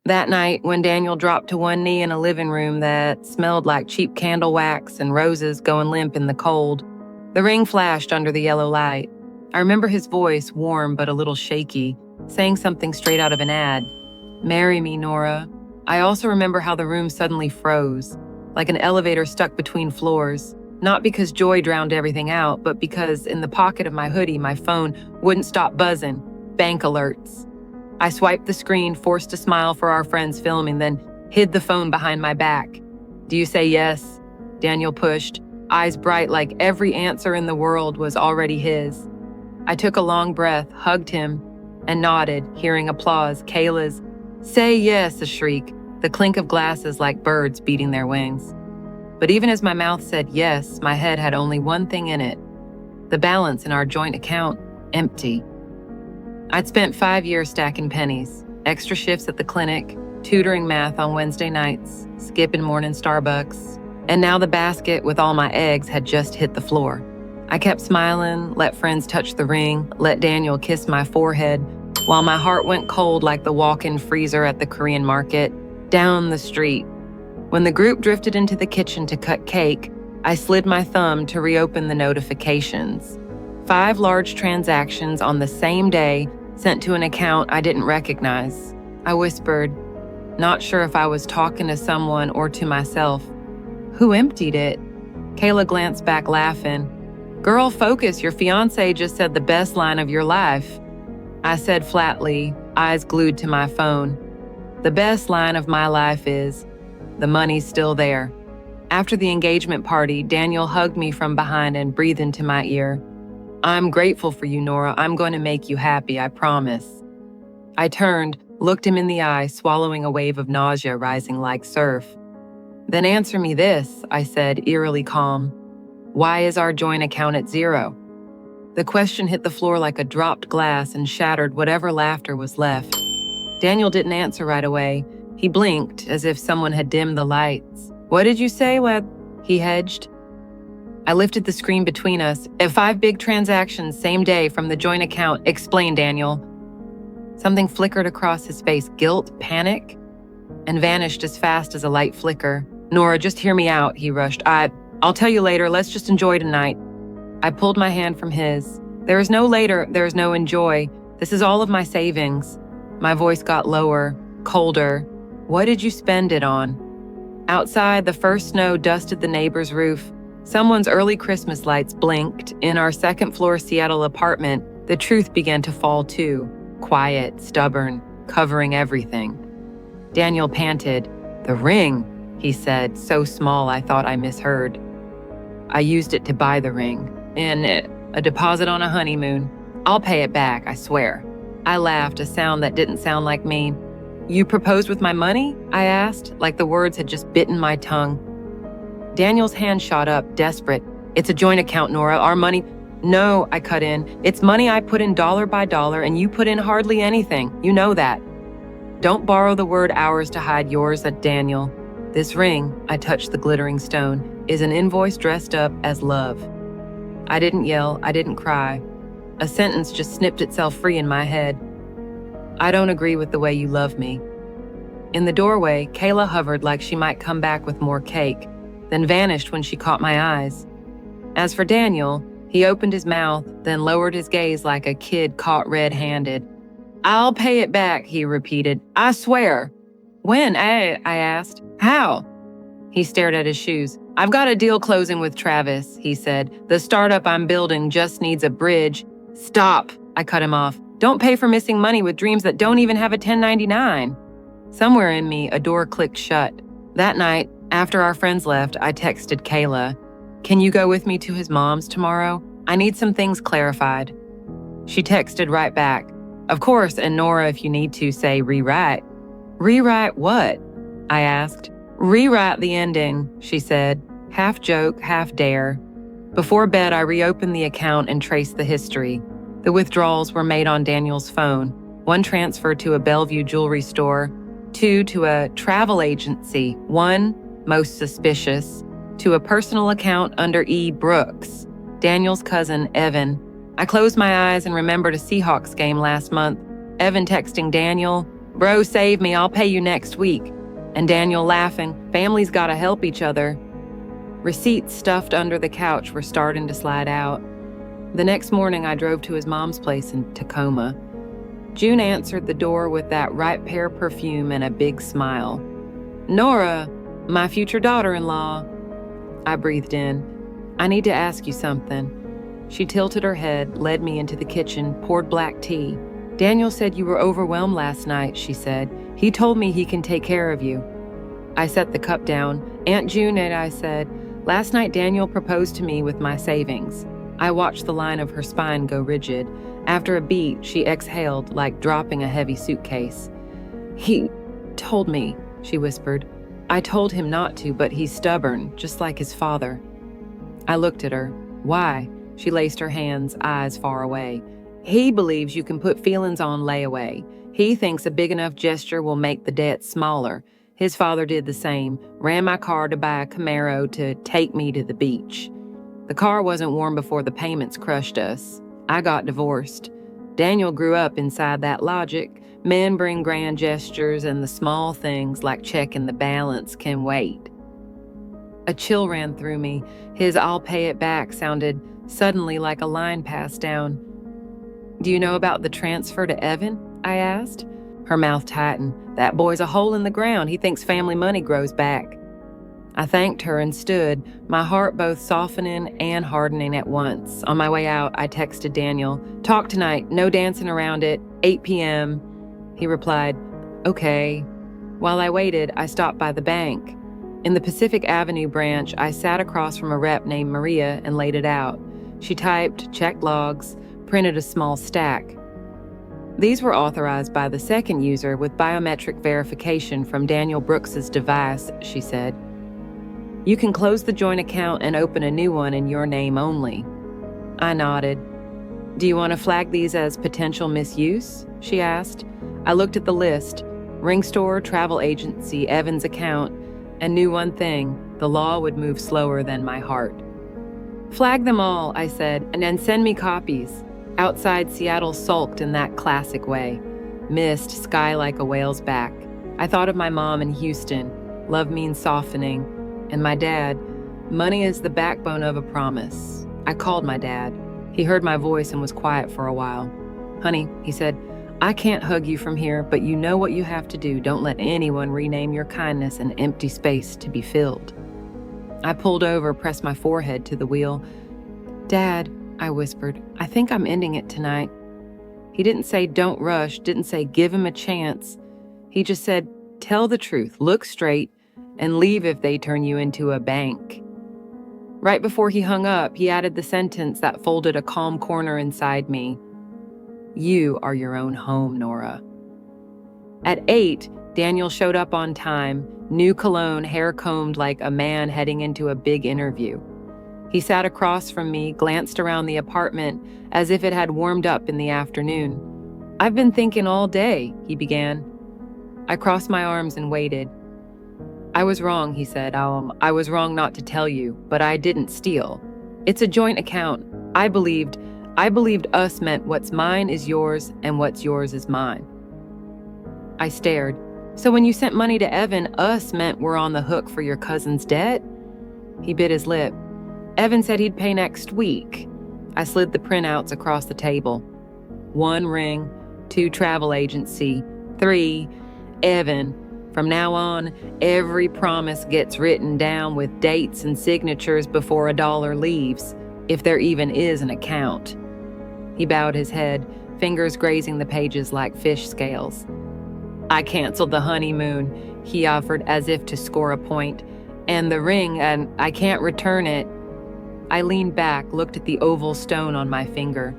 That night, when Daniel dropped to one knee in a living room that smelled like cheap candle wax and roses going limp in the cold, the ring flashed under the yellow light. I remember his voice, warm but a little shaky, saying something straight out of an ad. "Marry me, Nora." I also remember how the room suddenly froze, like an elevator stuck between floors. Not because joy drowned everything out, but because in the pocket of my hoodie, my phone wouldn't stop buzzing. Bank alerts. I swiped the screen, forced a smile for our friends filming, then hid the phone behind my back. "Do you say yes?" Daniel pushed, eyes bright like every answer in the world was already his. I took a long breath, hugged him, and nodded, hearing applause. Kayla's "Say yes," a shriek, the clink of glasses like birds beating their wings. But even as my mouth said yes, my head had only one thing in it. The balance in our joint account, empty. I'd spent 5 years stacking pennies, extra shifts at the clinic, tutoring math on Wednesday nights, skipping morning Starbucks, and now the basket with all my eggs had just hit the floor. I kept smiling, let friends touch the ring, let Daniel kiss my forehead, while my heart went cold like the walk-in freezer at the Korean market, down the street. When the group drifted into the kitchen to cut cake, I slid my thumb to reopen the notifications. 5 large transactions on the same day sent to an account I didn't recognize. I whispered, not sure if I was talking to someone or to myself. "Who emptied it?" Kayla glanced back laughing. "Girl, focus, your fiance just said the best line of your life." I said flatly, eyes glued to my phone. "The best line of my life is, the money's still there." After the engagement party, Daniel hugged me from behind and breathed into my ear. "I'm grateful for you, Nora. I'm going to make you happy, I promise." I turned, looked him in the eye, swallowing a wave of nausea rising like surf. "Then answer me this," I said, eerily calm. "Why is our joint account at 0? The question hit the floor like a dropped glass and shattered whatever laughter was left. Daniel didn't answer right away. He blinked, as if someone had dimmed the lights. "What did you say, lad?" He hedged. I lifted the screen between us. "At 5 big transactions, same day, from the joint account," explained Daniel. Something flickered across his face, guilt, panic, and vanished as fast as a light flicker. "Nora, just hear me out," he rushed. I'll tell you later. Let's just enjoy tonight." I pulled my hand from his. "There is no later, there is no enjoy. This is all of my savings." My voice got lower, colder. "What did you spend it on?" Outside, the first snow dusted the neighbor's roof. Someone's early Christmas lights blinked. In our second-floor Seattle apartment, the truth began to fall too. Quiet, stubborn, covering everything. Daniel panted. "The ring," he said, so small I thought I misheard. "I used it to buy the ring. A deposit on a honeymoon. I'll pay it back, I swear." I laughed, a sound that didn't sound like me. "You proposed with my money?" I asked, like the words had just bitten my tongue. Daniel's hand shot up, desperate. "It's a joint account, Nora. Our money—" "No," I cut in. "It's money I put in dollar by dollar, and you put in hardly anything. You know that." "Don't borrow the word ours to hide yours," said Daniel. "This ring," I touched the glittering stone, "is an invoice dressed up as love." I didn't yell, I didn't cry. A sentence just snipped itself free in my head. "I don't agree with the way you love me." In the doorway, Kayla hovered like she might come back with more cake, then vanished when she caught my eyes. As for Daniel, he opened his mouth, then lowered his gaze like a kid caught red-handed. "I'll pay it back," he repeated. "I swear." "When, I asked. "How?" He stared at his shoes. "I've got a deal closing with Travis," he said. "The startup I'm building just needs a bridge." "Stop," I cut him off. "Don't pay for missing money with dreams that don't even have a 1099. Somewhere in me, a door clicked shut. That night, after our friends left, I texted Kayla, "Can you go with me to his mom's tomorrow? I need some things clarified." She texted right back, "Of course, and Nora, if you need to, say rewrite." "Rewrite what?" I asked. "Rewrite the ending," she said, half joke, half dare. Before bed, I reopened the account and traced the history. The withdrawals were made on Daniel's phone. 1 transfer to a Bellevue jewelry store, 2 to a travel agency, 1, most suspicious, to a personal account under E. Brooks, Daniel's cousin, Evan. I closed my eyes and remembered a Seahawks game last month. Evan texting Daniel, Bro, save me, I'll pay you next week. And Daniel laughing, families gotta help each other. Receipts stuffed under the couch were starting to slide out. The next morning, I drove to his mom's place in Tacoma. June answered the door with that ripe pear perfume and a big smile. Nora, my future daughter-in-law. I breathed in. I need to ask you something. She tilted her head, led me into the kitchen, poured black tea. Daniel said you were overwhelmed last night, she said. He told me he can take care of you. I set the cup down. Aunt June and I said, last night Daniel proposed to me with my savings. I watched the line of her spine go rigid. After a beat, she exhaled like dropping a heavy suitcase. He told me, she whispered. I told him not to, but he's stubborn, just like his father. I looked at her. Why? She laced her hands, eyes far away. He believes you can put feelings on layaway. He thinks a big enough gesture will make the debt smaller. His father did the same, ran my car to buy a Camaro to take me to the beach. The car wasn't warm before the payments crushed us. I got divorced. Daniel grew up inside that logic. Men bring grand gestures, and the small things like checking the balance can wait. A chill ran through me. His I'll pay it back sounded suddenly like a line passed down. Do you know about the transfer to Evan? I asked. Her mouth tightened. That boy's a hole in the ground. He thinks family money grows back. I thanked her and stood, my heart both softening and hardening at once. On my way out, I texted Daniel, talk tonight, no dancing around it, 8 p.m. He replied, okay. While I waited, I stopped by the bank. In the Pacific Avenue branch, I sat across from a rep named Maria and laid it out. She typed, checked logs, printed a small stack. These were authorized by the second user with biometric verification from Daniel Brooks's device, she said. You can close the joint account and open a new one in your name only. I nodded. Do you want to flag these as potential misuse? She asked. I looked at the list. Ring store, travel agency, Evans account, and knew one thing, the law would move slower than my heart. Flag them all, I said, and then send me copies. Outside, Seattle sulked in that classic way. Mist, sky like a whale's back. I thought of my mom in Houston. Love means softening. And my dad, money is the backbone of a promise. I called my dad. He heard my voice and was quiet for a while. Honey, he said, I can't hug you from here, but you know what you have to do. Don't let anyone rename your kindness an empty space to be filled. I pulled over, pressed my forehead to the wheel. Dad, I whispered, I think I'm ending it tonight. He didn't say don't rush, didn't say give him a chance. He just said, tell the truth, look straight, and leave if they turn you into a bank. Right before he hung up, he added the sentence that folded a calm corner inside me. You are your own home, Nora. At 8, Daniel showed up on time, new cologne, hair combed like a man heading into a big interview. He sat across from me, glanced around the apartment as if it had warmed up in the afternoon. I've been thinking all day, he began. I crossed my arms and waited. I was wrong, he said. I was wrong not to tell you, but I didn't steal. It's a joint account. I believed us meant what's mine is yours and what's yours is mine. I stared. So when you sent money to Evan, us meant we're on the hook for your cousin's debt? He bit his lip. Evan said he'd pay next week. I slid the printouts across the table. 1 ring, 2 travel agency, 3 Evan. From now on, every promise gets written down with dates and signatures before a dollar leaves, if there even is an account. He bowed his head, fingers grazing the pages like fish scales. I canceled the honeymoon, he offered as if to score a point, and the ring, and I can't return it. I leaned back, looked at the oval stone on my finger,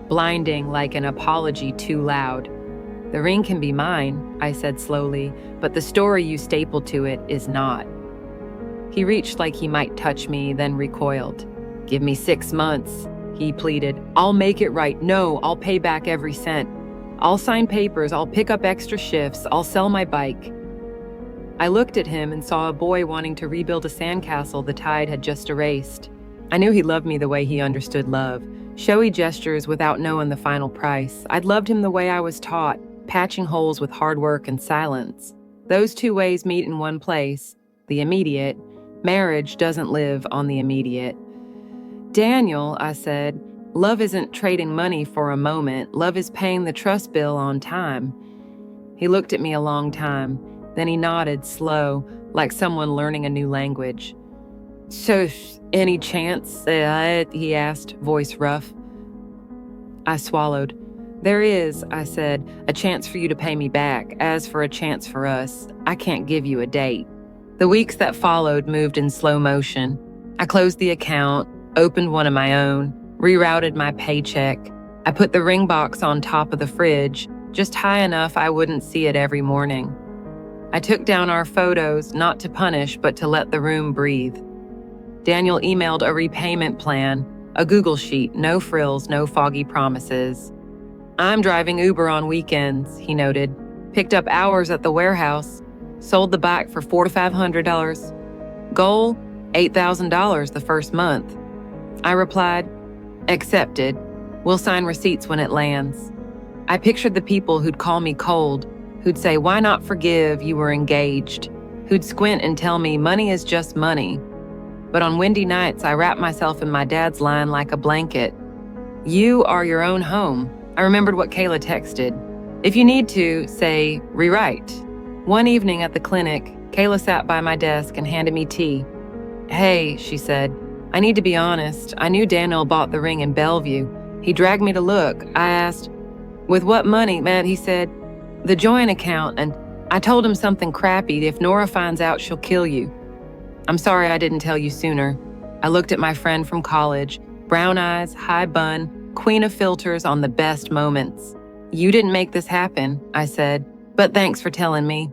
blinding like an apology too loud. The ring can be mine, I said slowly, but the story you stapled to it is not. He reached like he might touch me, then recoiled. Give me 6 months, he pleaded. I'll make it right. No, I'll pay back every cent. I'll sign papers, I'll pick up extra shifts, I'll sell my bike. I looked at him and saw a boy wanting to rebuild a sandcastle the tide had just erased. I knew he loved me the way he understood love. Showy gestures without knowing the final price. I'd loved him the way I was taught. patching holes with hard work and silence. Those two ways meet in one place, the immediate. Marriage doesn't live on the immediate. Daniel, I said, love isn't trading money for a moment. Love is paying the trust bill on time. He looked at me a long time. Then he nodded, slow, like someone learning a new language. So, any chance, he asked, voice rough. I swallowed. There is, I said, a chance for you to pay me back. As for a chance for us, I can't give you a date. The weeks that followed moved in slow motion. I closed the account, opened one of my own, rerouted my paycheck. I put the ring box on top of the fridge, just high enough I wouldn't see it every morning. I took down our photos, not to punish, but to let the room breathe. Daniel emailed a repayment plan, a Google sheet, no frills, no foggy promises. I'm driving Uber on weekends, he noted. Picked up hours at the warehouse. Sold the bike for $400 to $500. Goal, $8,000 the first month. I replied, accepted. We'll sign receipts when it lands. I pictured the people who'd call me cold, who'd say, why not forgive, you were engaged, who'd squint and tell me money is just money. But on windy nights, I wrapped myself in my dad's line like a blanket. You are your own home. I remembered what Kayla texted. If you need to, say, rewrite. One evening at the clinic, Kayla sat by my desk and handed me tea. Hey, she said, I need to be honest. I knew Daniel bought the ring in Bellevue. He dragged me to look. I asked, with what money, man? He said, the joint account, and I told him something crappy. If Nora finds out, she'll kill you. I'm sorry I didn't tell you sooner. I looked at my friend from college, brown eyes, high bun, queen of filters on the best moments. You didn't make this happen, I said, but thanks for telling me.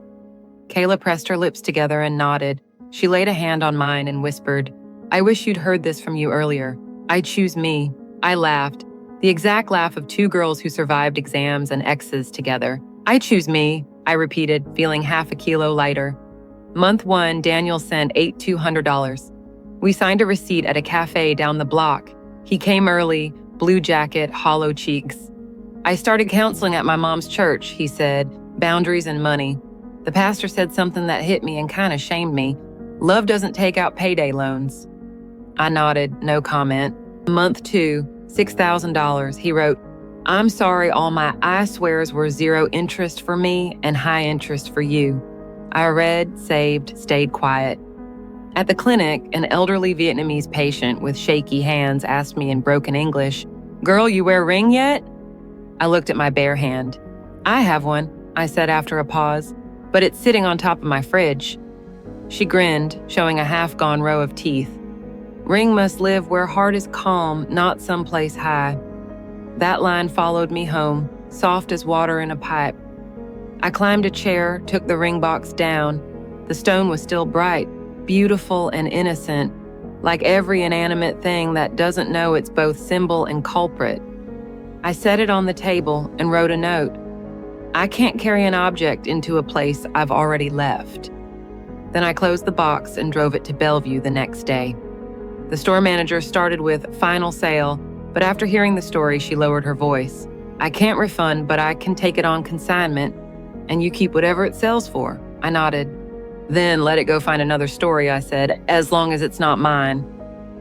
Kayla pressed her lips together and nodded. She laid a hand on mine and whispered, I wish you'd heard this from you earlier. I choose me. I laughed, the exact laugh of two girls who survived exams and exes together. I choose me, I repeated, feeling half a kilo lighter. Month 1, Daniel sent $200. We signed a receipt at a cafe down the block. He came early, blue jacket, hollow cheeks. I started counseling at my mom's church, he said, boundaries and money. The pastor said something that hit me and kind of shamed me. Love doesn't take out payday loans. I nodded, no comment. Month 2, $6,000, he wrote, I'm sorry all my I swears were zero interest for me and high interest for you. I read, saved, stayed quiet. At the clinic, an elderly Vietnamese patient with shaky hands asked me in broken English, Girl, you wear a ring yet? I looked at my bare hand. I have one, I said after a pause, but it's sitting on top of my fridge. She grinned, showing a half-gone row of teeth. Ring must live where heart is calm, not someplace high. That line followed me home, soft as water in a pipe. I climbed a chair, took the ring box down. The stone was still bright, beautiful and innocent, like every inanimate thing that doesn't know it's both symbol and culprit. I set it on the table and wrote a note. I can't carry an object into a place I've already left. Then I closed the box and drove it to Bellevue the next day. The store manager started with final sale, but after hearing the story, she lowered her voice. I can't refund, but I can take it on consignment, and you keep whatever it sells for. I nodded. Then let it go find another story, I said, as long as it's not mine.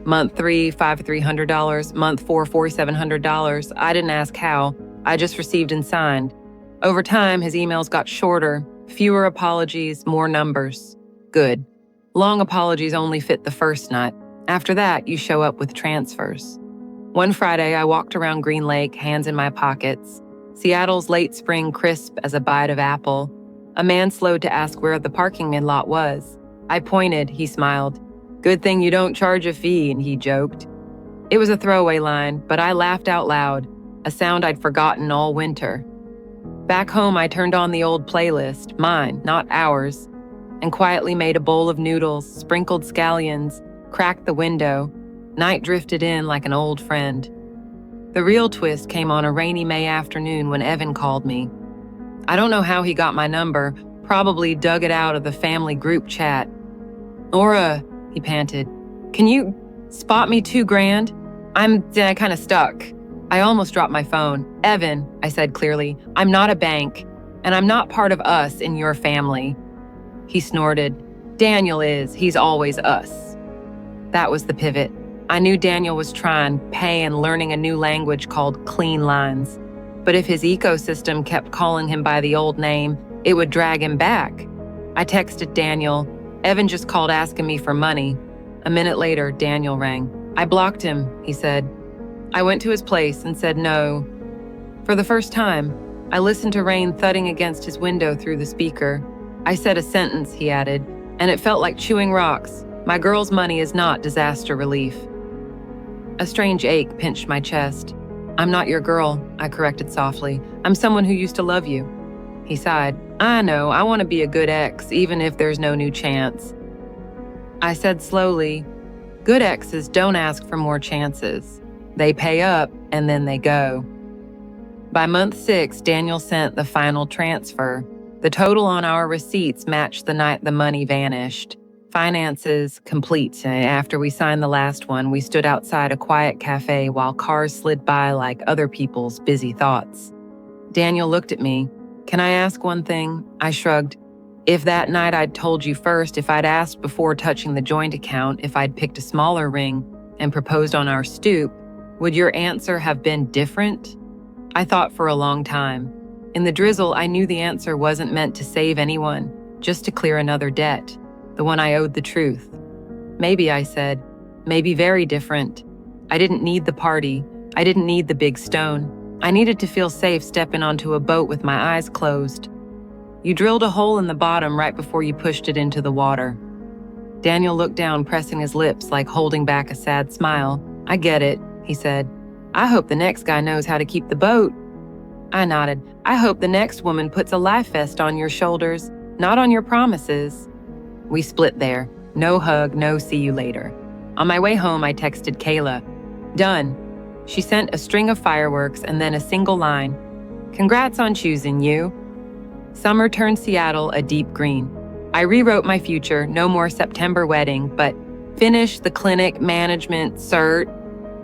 Month 3, $5,300. Month 4, $4,700. I didn't ask how. I just received and signed. Over time, his emails got shorter, fewer apologies, more numbers. Good. Long apologies only fit the first nut. After that, you show up with transfers. One Friday, I walked around Green Lake, hands in my pockets. Seattle's late spring crisp as a bite of apple. A man slowed to ask where the parking lot was. I pointed, he smiled. Good thing you don't charge a fee, and he joked. It was a throwaway line, but I laughed out loud, a sound I'd forgotten all winter. Back home, I turned on the old playlist, mine, not ours, and quietly made a bowl of noodles, sprinkled scallions, cracked the window. Night drifted in like an old friend. The real twist came on a rainy May afternoon when Evan called me. I don't know how he got my number, probably dug it out of the family group chat. Nora, he panted, can you spot me $2,000? I'm kind of stuck. I almost dropped my phone. Evan, I said clearly, I'm not a bank. And I'm not part of us in your family. He snorted. Daniel is. He's always us. That was the pivot. I knew Daniel was trying, pay, and learning a new language called clean lines. But if his ecosystem kept calling him by the old name, it would drag him back. I texted Daniel. Evan just called asking me for money. A minute later, Daniel rang. I blocked him, he said. I went to his place and said no. For the first time, I listened to rain thudding against his window through the speaker. I said a sentence, he added, and it felt like chewing rocks. My girl's money is not disaster relief. A strange ache pinched my chest. I'm not your girl, I corrected softly. I'm someone who used to love you. He sighed. I know, I want to be a good ex, even if there's no new chance. I said slowly, good exes don't ask for more chances. They pay up, and then they go. By month 6, Daniel sent the final transfer. The total on our receipts matched the night the money vanished. Finances complete. After we signed the last one, we stood outside a quiet cafe while cars slid by like other people's busy thoughts. Daniel looked at me. Can I ask one thing? I shrugged. If that night I'd told you first, if I'd asked before touching the joint account, if I'd picked a smaller ring and proposed on our stoop, would your answer have been different? I thought for a long time. In the drizzle, I knew the answer wasn't meant to save anyone, just to clear another debt, the one I owed the truth. Maybe, I said, maybe very different. I didn't need the party. I didn't need the big stone. I needed to feel safe stepping onto a boat with my eyes closed. You drilled a hole in the bottom right before you pushed it into the water. Daniel looked down, pressing his lips like holding back a sad smile. I get it, he said. I hope the next guy knows how to keep the boat. I nodded. I hope the next woman puts a life vest on your shoulders, not on your promises. We split there. No hug, no see you later. On my way home, I texted Kayla. Done. She sent a string of fireworks and then a single line. Congrats on choosing you. Summer turned Seattle a deep green. I rewrote my future, no more September wedding, but finish the clinic management cert,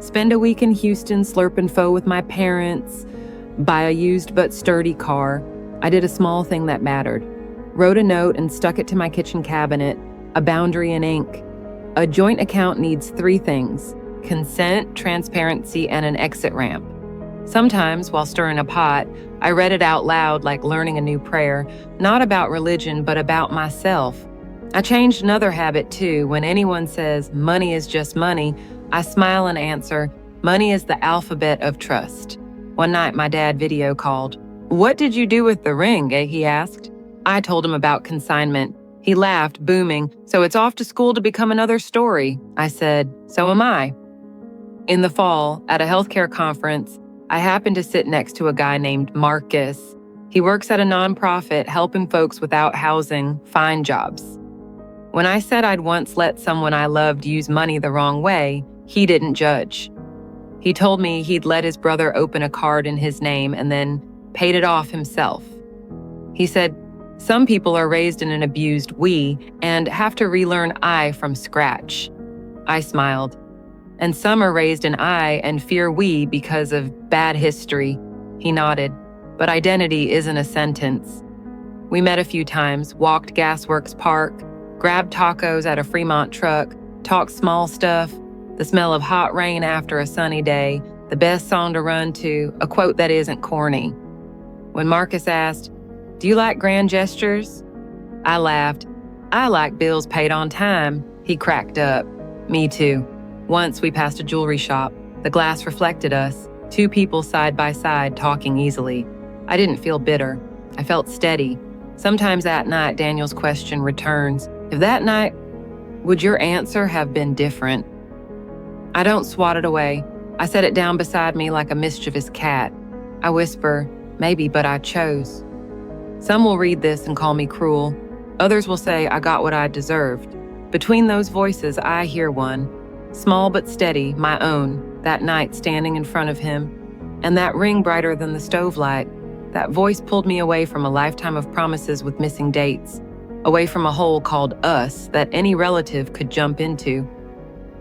spend a week in Houston slurping pho with my parents, buy a used but sturdy car. I did a small thing that mattered. Wrote a note and stuck it to my kitchen cabinet, a boundary in ink. A joint account needs 3 things: consent, transparency, and an exit ramp. Sometimes, while stirring a pot, I read it out loud like learning a new prayer, not about religion, but about myself. I changed another habit too. When anyone says, money is just money, I smile and answer, money is the alphabet of trust. One night, my dad video called. What did you do with the ring, he asked. I told him about consignment. He laughed, booming, so it's off to school to become another story. I said, so am I. In the fall, at a healthcare conference, I happened to sit next to a guy named Marcus. He works at a nonprofit helping folks without housing find jobs. When I said I'd once let someone I loved use money the wrong way, he didn't judge. He told me he'd let his brother open a card in his name and then paid it off himself. He said, some people are raised in an abused we and have to relearn I from scratch. I smiled. And some are raised in I and fear we because of bad history. He nodded. But identity isn't a sentence. We met a few times, walked Gasworks Park, grabbed tacos at a Fremont truck, talked small stuff, the smell of hot rain after a sunny day, the best song to run to, a quote that isn't corny. When Marcus asked, do you like grand gestures? I laughed. I like bills paid on time. He cracked up. Me too. Once we passed a jewelry shop. The glass reflected us, 2 people side by side talking easily. I didn't feel bitter. I felt steady. Sometimes at night, Daniel's question returns. If that night, would your answer have been different? I don't swat it away. I set it down beside me like a mischievous cat. I whisper, maybe, but I chose. Some will read this and call me cruel. Others will say I got what I deserved. Between those voices, I hear one. Small but steady, my own, that night standing in front of him. And that ring brighter than the stove light. That voice pulled me away from a lifetime of promises with missing dates. Away from a hole called us that any relative could jump into.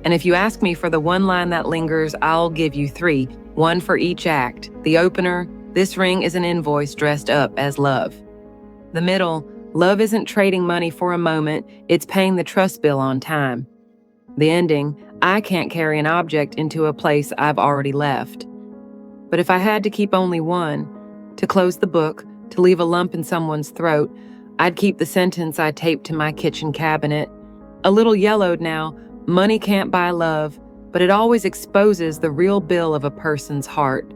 And if you ask me for the one line that lingers, I'll give you 3, 1 for each act. The opener, this ring is an invoice dressed up as love. The middle, love isn't trading money for a moment, it's paying the trust bill on time. The ending, I can't carry an object into a place I've already left. But if I had to keep only one, to close the book, to leave a lump in someone's throat, I'd keep the sentence I taped to my kitchen cabinet. A little yellowed now, money can't buy love, but it always exposes the real bill of a person's heart.